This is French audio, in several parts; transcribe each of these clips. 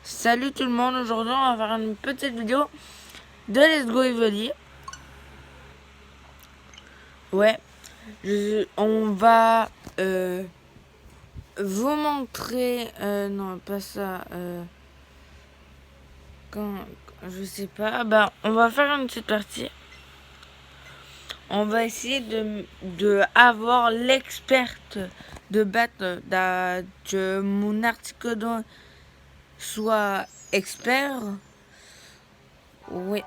Salut tout le monde, aujourd'hui on va faire une petite vidéo de Let's Go Evoli. Ouais, on va vous montrer, non pas ça, je sais pas, on va faire une petite partie. On va essayer de avoir l'experte de battre, que mon articodon soit expert. Oui.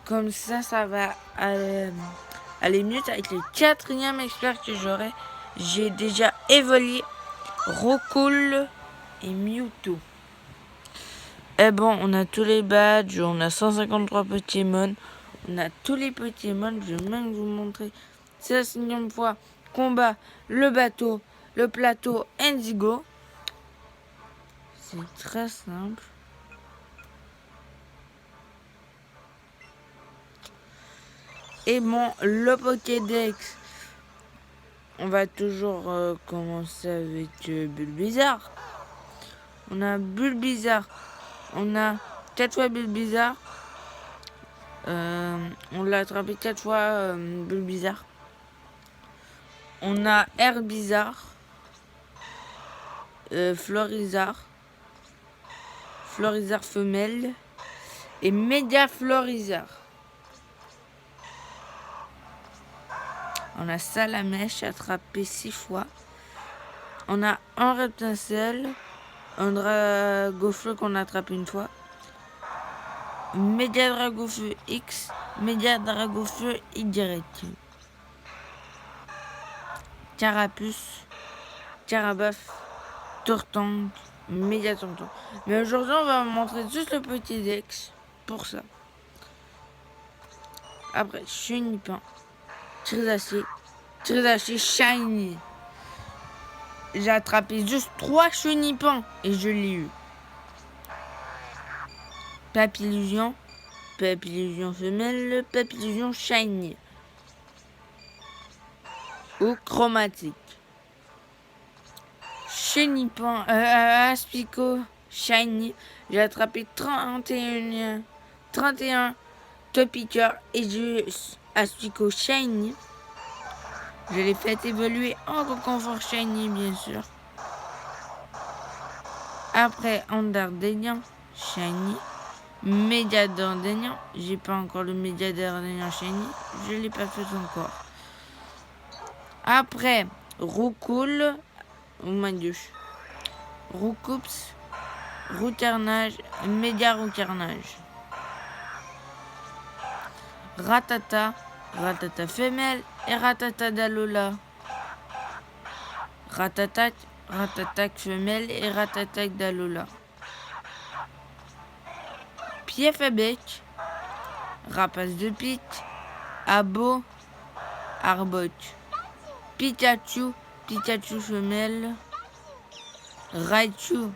Comme ça va aller mieux avec le quatrième expert que j'aurai. J'ai déjà évolué Rocool et Mewtwo. Et bon, on a tous les badges, on a 153 Pokémon, on a tous les Pokémon. Je vais même vous montrer. C'est la 5e fois combat le bateau, le plateau Indigo. C'est très simple. Et bon, le Pokédex, on va toujours commencer avec Bulbizarre. On a Bulbizarre. On a 4 fois Bulbizarre. On l'a attrapé 4 fois Bulbizarre. On a Herbizarre. Florizarre. Florizarre femelle. Et Méga Florizarre. On a Salamèche attrapé 6 fois. On a un Reptincelle. Un Dragofeu qu'on a attrapé une fois. Méga Dragofeu X. Méga Dragofeu Y. Carapuce. Caraboeuf. Tortank. Méga Tonton. Mais aujourd'hui, on va vous montrer juste le petit Dex. Pour ça. Après, Chenipan. Trisacier. Trisacier Shiny. J'ai attrapé juste 3 Chenipans et je l'ai eu. Papillusion. Papillusion femelle. Papillusion Shiny. Ou chromatique. Chenipan. Aspico Shiny. J'ai attrapé 31 Topiqueur et j'ai Aspico Shiny. Je l'ai fait évoluer en confort Shiny, bien sûr. Après, Andardénian Shiny. Mégadordénian. J'ai pas encore le Mégadordénian Shiny. Je l'ai pas fait encore. Après, Roucoule. Oh mon dieu. Roucoups. Roucarnage. Méga Roucarnage. Ratata. Ratata femelle et Ratata d'Alola. Ratatac. Ratatac femelle et Ratatac d'Alola. Pief à bec. Rapace de pique. Abo. Arbok. Pikachu. Pikachu femelle. Raichu.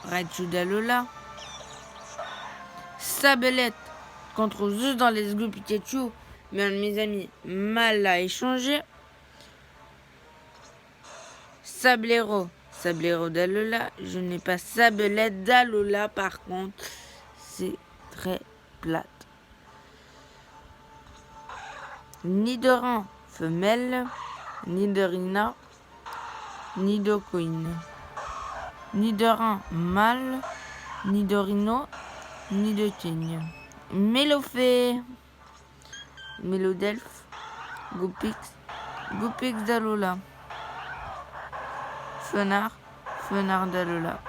Raichu d'Alola. Sabelette. Qu'on trouve juste dans les Go Pikachu. Mais un de mes amis mal à échanger. Sablero. Sablero d'Alola. Je n'ai pas Sabelette d'Alola par contre. C'est très plate. Nidoran femelle. Nidorina. Nidoqueen. Nidoran mâle. Nidorino. Nidoking. Mélofée. Mélodelphe. Goupix. Goupix d'Alola. Fenard. Fenard d'Alola.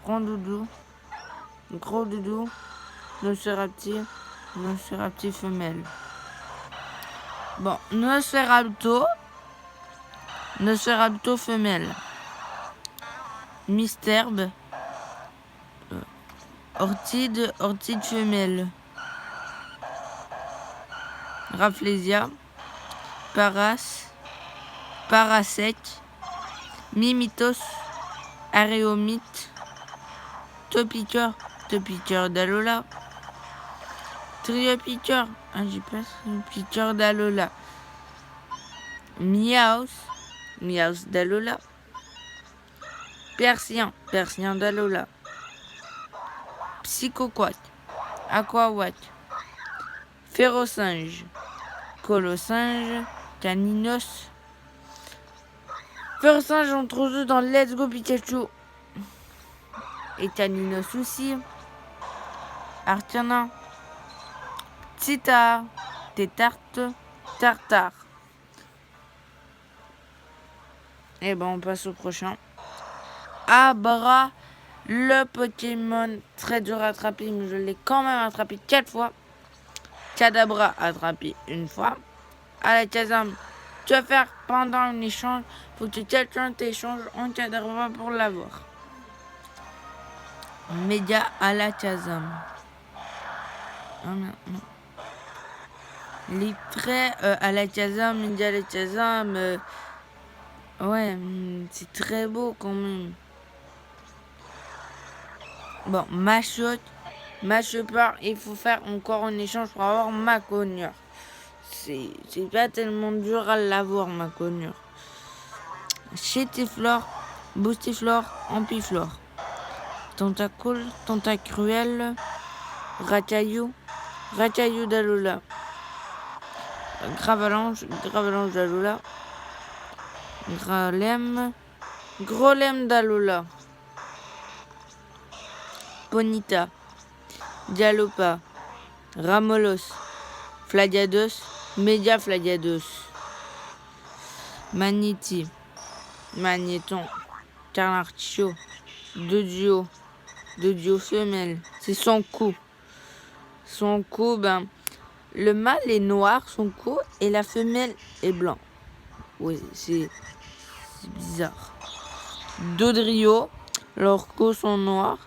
Rondoudou. Gros doudou. Nosferapti. Nosferapti femelle. Bon, Nosferapto. Nosferapto femelle. Misterbe. Ortide. Ortide femelle. Rafflesia. Paras. Parasec. Mimitos. Aréomite. Topiqueur. Topiqueur d'Alola. Triopiqueur. Ah, j'ai pas Triopiqueur d'Alola. Miaus. Miaus d'Alola. Persien, Persien d'Alola. Psychoquat, Aquawat. Férocinge, Colosinge, Caninos. Férocinge, on trouve dans Let's Go Pikachu. Et Caninos aussi. Artiana. Tita, Tétarte, Tartare. Et ben on passe au prochain. Abra, le Pokémon très dur à attraper, mais je l'ai quand même attrapé 4 fois. Kadabra attrapé une fois. Alakazam, tu vas faire pendant un échange. Faut que quelqu'un t'échange en Kadabra pour l'avoir. Méga Alakazam. Oh non, non. Les traits Alakazam, Méga Alakazam. Ouais, c'est très beau quand même. Bon, Machop, il faut faire encore un échange pour avoir Macognure. C'est pas tellement dur à l'avoir, Macognure. Chétiflore, Boostiflore, Ampiflore. Tentacule, Tentacruel, Racaillou, Racaillou d'Alola. Gravalanche, Gravalanche d'Alola. Grolem, Grolem d'Alola. Ponita, Dialopa, Ramolos, Fladiados, Média Fladiados. Magneti, Magnéton, Carnarchio, Dodio femelle. C'est son cou. Son cou, ben, le mâle est noir, son cou, et la femelle est blanc. Oui, c'est bizarre. Dodrio, leurs coups sont noirs.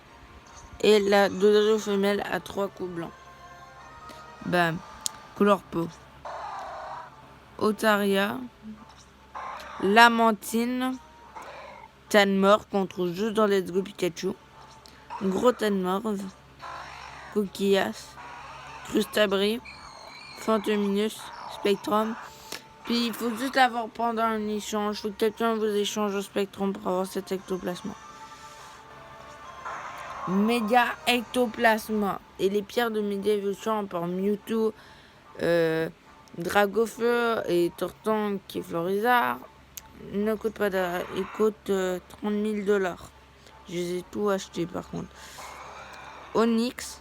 Et la Dodrio femelle a 3 coups blancs. Ben, couleur peau. Otaria. Lamantine. Tanmor qu'on trouve juste dans Let's Go Pikachu. Gros Tanmorve. Coquillas. Crustabri. Fantominus. Spectrum. Puis il faut juste l'avoir pendant un échange. Il faut que quelqu'un vous échange au Spectrum pour avoir cet ectoplasma. Méga Ectoplasma. Et les pierres de Méga Evolution par Mewtwo, Dragofeu et Tortank qui est Florizard ne coûtent pas d'argent. Ils coûtent 30 000 $. Je les ai tout achetés par contre. Onyx,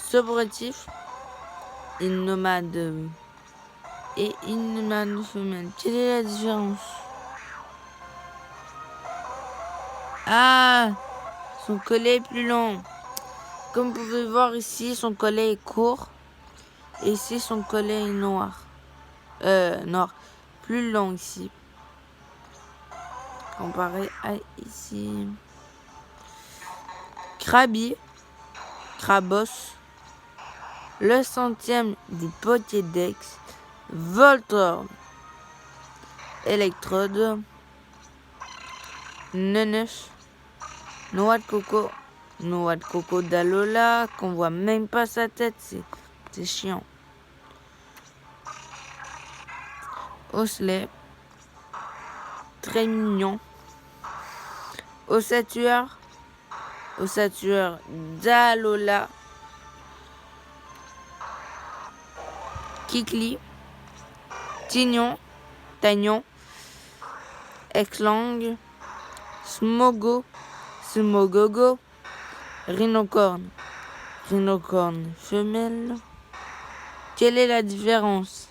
Sobretif, Innomade et Innomade femelle. Quelle est la différence? Ah, son collet est plus long. Comme vous pouvez voir ici, son collet est court. Et ici, son collet est noir. Noir. Plus long ici. Comparé à ici. Krabi. Krabos. Le 100e du Pokédex. Voltorb. Electrode. Neneuf. Noix de coco d'Alola, qu'on voit même pas sa tête, c'est chiant. Osselet, très mignon. Ossature d'Alola. Kikli, Tignon, Exlang, Smogogo, Rhinocorne femelle. Quelle est la différence?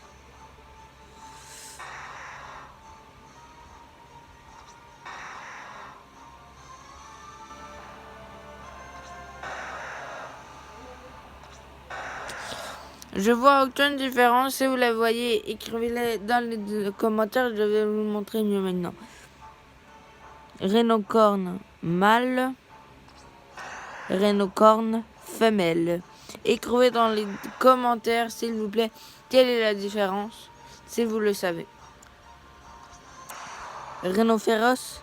Je vois aucune différence. Si vous la voyez, écrivez-la dans les commentaires. Je vais vous montrer mieux maintenant. Rhinocorne mâle. Rhinocorne femelle. Écrivez dans les commentaires, s'il vous plaît, quelle est la différence, si vous le savez. Rhinophéros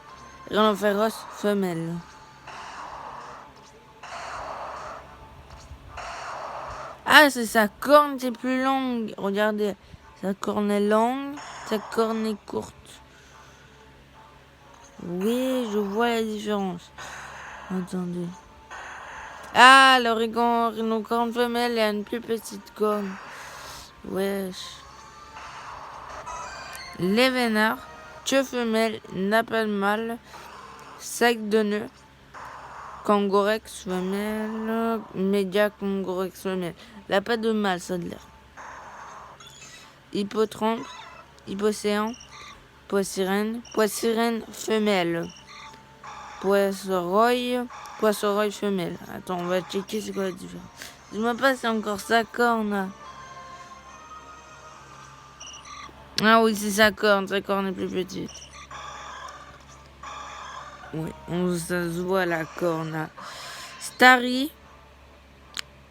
femelle. Ah, c'est sa corne qui est plus longue. Regardez, sa corne est longue, sa corne est courte. Oui, je vois la différence. Attendez. Ah, l'origan rhinocorne femelle a une plus petite corne. Wesh. Les vénards, queue femelle, n'a pas de mâle, sac de nœud, kangorex femelle, média kangorex femelle. Elle n'a pas de mâle, ça de l'air. Hippotrampe, hippocéan, poissirène femelle. Poisseroy femelle. Attends, on va checker c'est quoi la différence. Dis-moi pas c'est encore sa corne. Ah oui, c'est sa corne est plus petite. Oui, ça se voit la corne. Starry,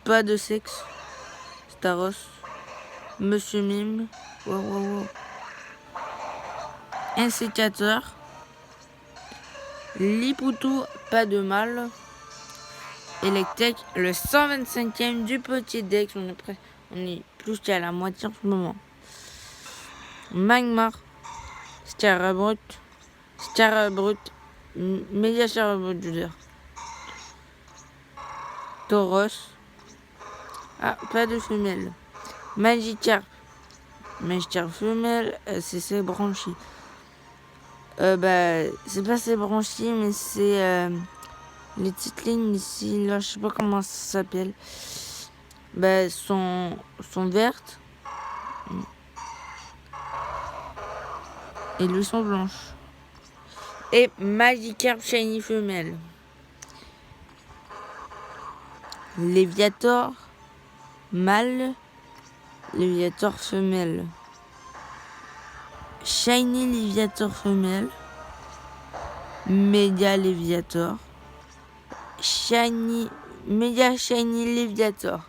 pas de sexe. Staros, Monsieur Mime. Wow. Insécateur. Lipoutou, pas de mâle. Electek, le 125e du petit Dex. On est plus qu'à la moitié en ce moment. Magmar, Scarabrut, Média Scarabrut, je veux dire. Tauros. Ah, pas de femelle. Magikarp femelle, c'est ses branchies. C'est pas ses branchies, mais c'est les petites lignes ici, là, je sais pas comment ça s'appelle. Sont vertes. Et lui sont blanches. Et Magikarp shiny femelle. Léviator mâle. Léviator femelle. Shiny Léviator femelle. Média Léviator. Média Shiny Léviator.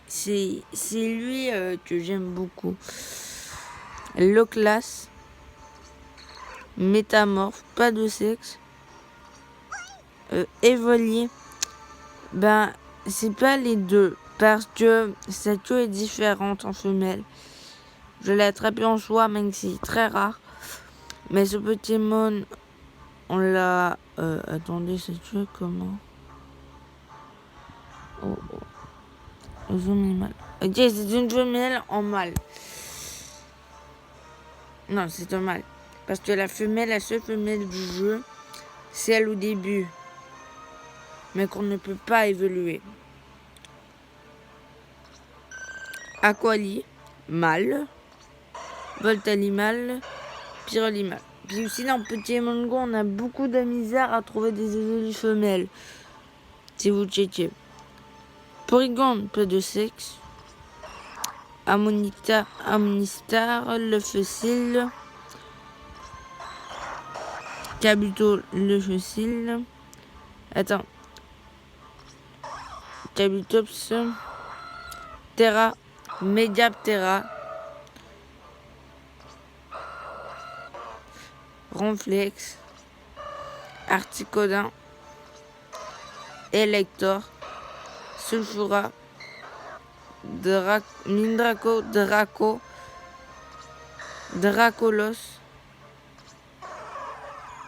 C'est lui que j'aime beaucoup. Loclas, Métamorphe, pas de sexe. Évolier, c'est pas les deux parce que sa queue est différente en femelle. Je l'ai attrapé en soi, même si c'est très rare. Mais ce Pokémon, on l'a. Attendez, cette queue comment? Femelle. Ok, c'est une femelle en mâle. Non, c'est un mâle. Parce que la seule femelle du jeu, c'est elle au début. Mais qu'on ne peut pas évoluer. Aquali, mâle. Voltali, mâle. Pyroli, mâle. Puis aussi dans Pokémon Go, on a beaucoup de misère à trouver des évolues femelles. Si vous checkez. Porygon, peu de sexe. Ammonistar, le fossile. Kabuto, le fossile. Attends. Kabutops. Terra, Mediaptera. Ronflex. Articodin. Elector. Sulfura. Mindraco, Dracolos,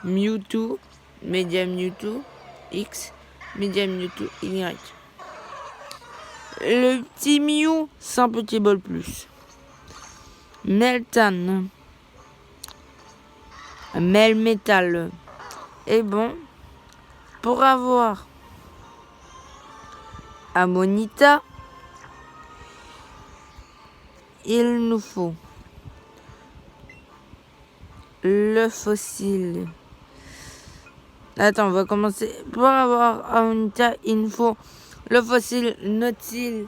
Mewtwo, Media Mewtwo X, Media Mewtwo Y. Le petit Mew, c'est un petit bol plus. Meltan, Melmetal. Et bon, pour avoir Ammonita, il nous faut le fossile. Attends, on va commencer. Pour avoir Ammonita, il nous faut le fossile Nautil.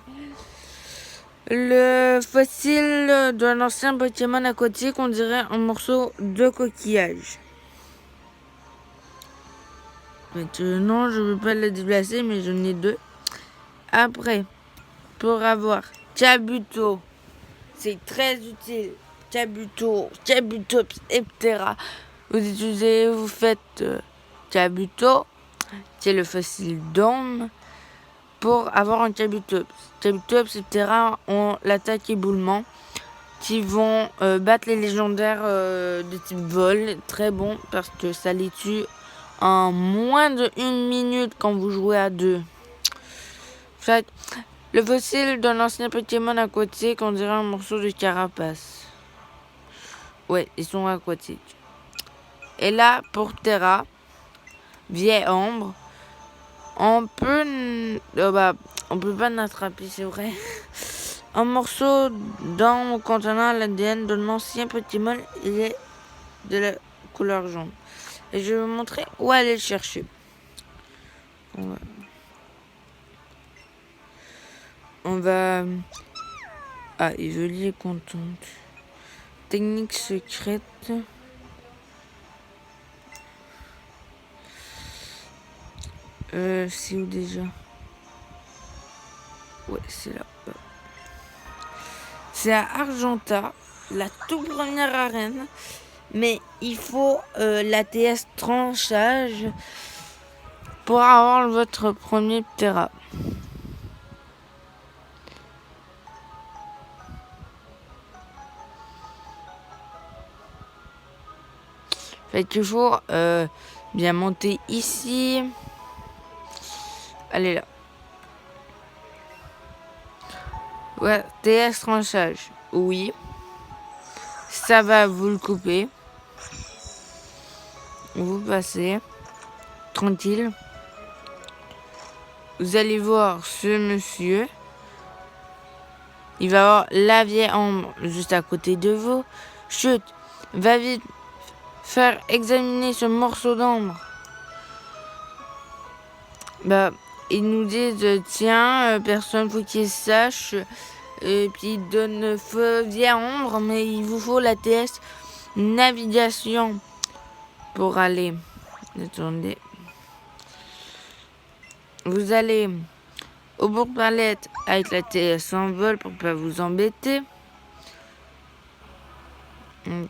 Le fossile d'un ancien Pokémon aquatique, on dirait un morceau de coquillage. Maintenant, je ne veux pas le déplacer, mais j'en ai deux. Après, pour avoir Kabuto, c'est très utile. Kabutops, etc. Vous faites Kabuto, c'est le fossile d'homme, pour avoir un Kabutops. Kabutops, etc. ont l'attaque éboulement. qui vont battre les légendaires de type vol. Très bon parce que ça les tue en moins de 1 minute quand vous jouez à 2. En fait, le fossile d'un ancien Pokémon aquatique, on dirait un morceau de carapace. Ouais, ils sont aquatiques. Et là, pour Terra, vieille ombre, on peut pas l'attraper, c'est vrai. Un morceau d'ombre contenant l'ADN d'un ancien Pokémon, il est de la couleur jaune. Et je vais vous montrer où aller le chercher. On va... Ah, Evely est contente. Technique secrète. C'est où déjà? Ouais, c'est là. C'est à Argenta, la toute première arène. Mais il faut l'ATS tranchage pour avoir votre premier Terra. Fait qu'il faut bien monter ici. Allez là. Ouais, TS tranchage. Oui. Ça va vous le couper. Vous passez. Tranquille. Vous allez voir ce monsieur. Il va avoir la vieille ombre juste à côté de vous. Chut. Va vite faire examiner ce morceau d'ombre. Bah, ils nous disent, tiens, personne faut qu'il sache. Et puis ils donnent feu vieille ombre, mais il vous faut la TS navigation pour aller. Attendez. Vous allez au bourg-palette avec la TS en vol pour pas vous embêter. Non.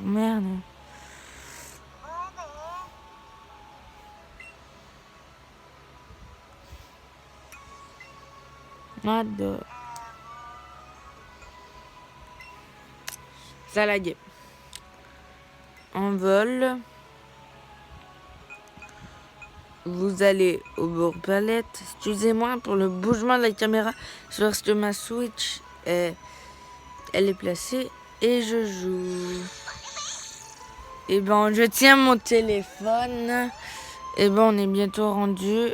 Merde. Merde. Ça lague. En vol. Vous allez au bourg-palette. Excusez-moi pour le bougement de la caméra. C'est parce que ma Switch, elle est placée et je joue. Et ben, je tiens mon téléphone. Et ben, on est bientôt rendu.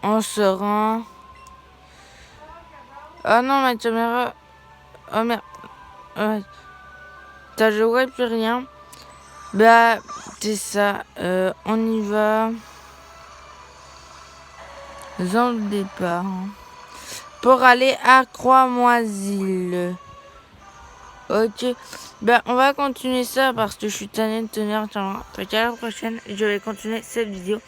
On se rend. Oh non, ma caméra. Oh merde. Ouais. Je vois plus rien. Bah, c'est ça. On y va. Dans le départ. Pour aller à Croix-Moisille. Ok. Ben, on va continuer ça parce que je suis tannée de tenir. Fait qu'à la prochaine, je vais continuer cette vidéo.